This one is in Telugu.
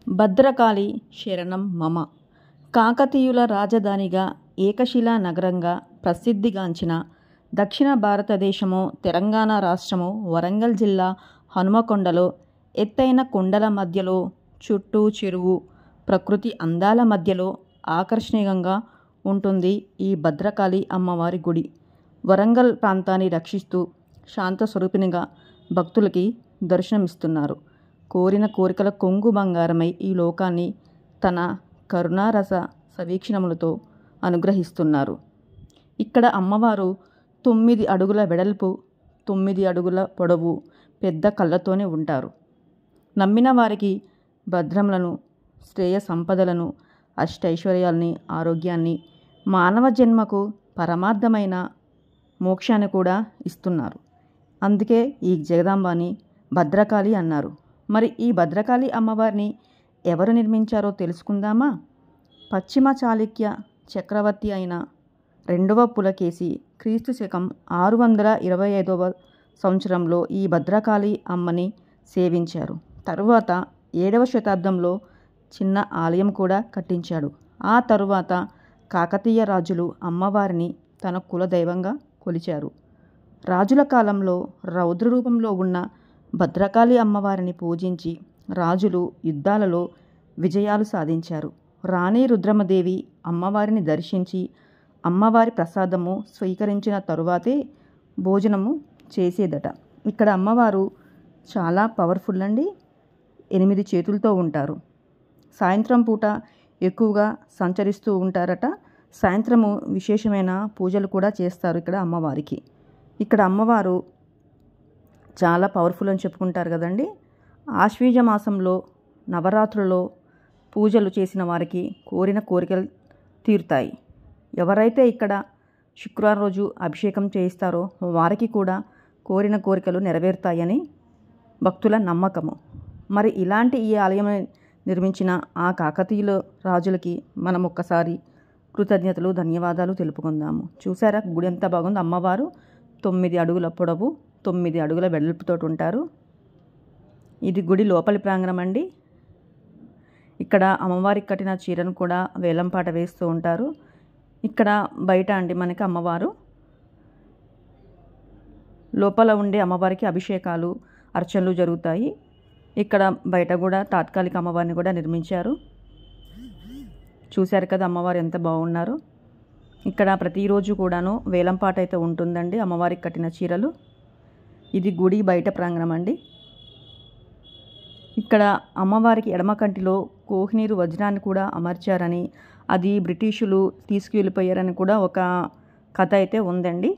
భద్రకాళి శరణం మమ. కాకతీయుల రాజధానిగా ఏకశిలా నగరంగా ప్రసిద్ధిగాంచిన దక్షిణ భారతదేశము తెలంగాణ రాష్ట్రము వరంగల్ జిల్లా హనుమకొండలో ఎత్తైన కొండల మధ్యలో చుట్టూ చెరువు ప్రకృతి అందాల మధ్యలో ఆకర్షణీయంగా ఉంటుంది ఈ భద్రకాళి అమ్మవారి గుడి. వరంగల్ ప్రాంతాన్ని రక్షిస్తూ శాంత స్వరూపిణిగా భక్తులకి దర్శనమిస్తున్నారు. కోరిన కోరికల కొంగు బంగారమై ఈ లోకాన్ని తన కరుణారస సమీక్షణములతో అనుగ్రహిస్తున్నారు. ఇక్కడ అమ్మవారు 9 అడుగుల వెడల్పు, 9 అడుగుల పొడవు, పెద్ద కళ్ళతోనే ఉంటారు. నమ్మిన వారికి భద్రములను, శ్రేయ సంపదలను, అష్టైశ్వర్యాల్ని, ఆరోగ్యాన్ని, మానవ జన్మకు పరమార్థమైన మోక్షాన్ని కూడా ఇస్తున్నారు. అందుకే ఈ జగదాంబాని భద్రకాళి అన్నారు. మరి ఈ భద్రకాళి అమ్మవారిని ఎవరు నిర్మించారో తెలుసుకుందామా? పశ్చిమ చాళుక్య చక్రవర్తి అయిన 2వ పులకేశి క్రీస్తు శకం 625వ సంవత్సరంలో ఈ భద్రకాళి అమ్మని సేవించారు. తరువాత 7వ శతాబ్దంలో చిన్న ఆలయం కూడా కట్టించాడు. ఆ తరువాత కాకతీయ రాజులు అమ్మవారిని తన కులదైవంగా కొలిచారు. రాజుల కాలంలో రౌద్ర రూపంలో ఉన్న భద్రకాళి అమ్మవారిని పూజించి రాజులు యుద్ధాలలో విజయాలు సాధించారు. రాణి రుద్రమదేవి అమ్మవారిని దర్శించి అమ్మవారి ప్రసాదము స్వీకరించిన తరువాతే భోజనము చేసేదట. ఇక్కడ అమ్మవారు చాలా పవర్ఫుల్ అండి. 8 చేతులతో ఉంటారు. సాయంత్రం పూట ఎక్కువగా సంచరిస్తూ ఉంటారట. సాయంత్రము విశేషమైన పూజలు కూడా చేస్తారు ఇక్కడ అమ్మవారికి. ఇక్కడ అమ్మవారు చాలా పవర్ఫుల్ అని చెప్పుకుంటారు కదండి. ఆశ్వీజ మాసంలో నవరాత్రులలో పూజలు చేసిన వారికి కోరిన కోరికలు తీరుతాయి. ఎవరైతే ఇక్కడ శుక్రవారం రోజు అభిషేకం చేయిస్తారో వారికి కూడా కోరిన కోరికలు నెరవేరుతాయని భక్తుల నమ్మకము. మరి ఇలాంటి ఈ ఆలయం నిర్మించిన ఆ కాకతీయుల రాజులకి మనం ఒక్కసారి కృతజ్ఞతలు, ధన్యవాదాలు తెలుపుకుందాము. చూసారా గుడి ఎంత బాగుంది. అమ్మవారు 9 అడుగుల పొడవు, 9 అడుగుల వెడల్పుతో ఉంటారు. ఇది గుడి లోపలి ప్రాంగణం అండి. ఇక్కడ అమ్మవారికి కట్టిన చీరను కూడా వేలంపాట వేస్తూ ఉంటారు. ఇక్కడ బయట అండి మనకి అమ్మవారు లోపల ఉండే అమ్మవారికి అభిషేకాలు, అర్చనలు జరుగుతాయి. ఇక్కడ బయట కూడా తాత్కాలిక అమ్మవారిని కూడా నిర్మించారు. చూశారు కదా అమ్మవారు ఎంత బాగున్నారు. ఇక్కడ ప్రతిరోజు కూడాను వేలంపాట అయితే ఉంటుందండి అమ్మవారికి కట్టిన చీరలు. ఇది గుడి బయట ప్రాంగణం అండి. ఇక్కడ అమ్మవారికి ఎడమ కంటిలో కోహినూరు వజ్రాన్ని కూడా అమర్చారని, అది బ్రిటిషులు తీసుకువెళ్ళిపోయారని కూడా ఒక కథ అయితే ఉందండి.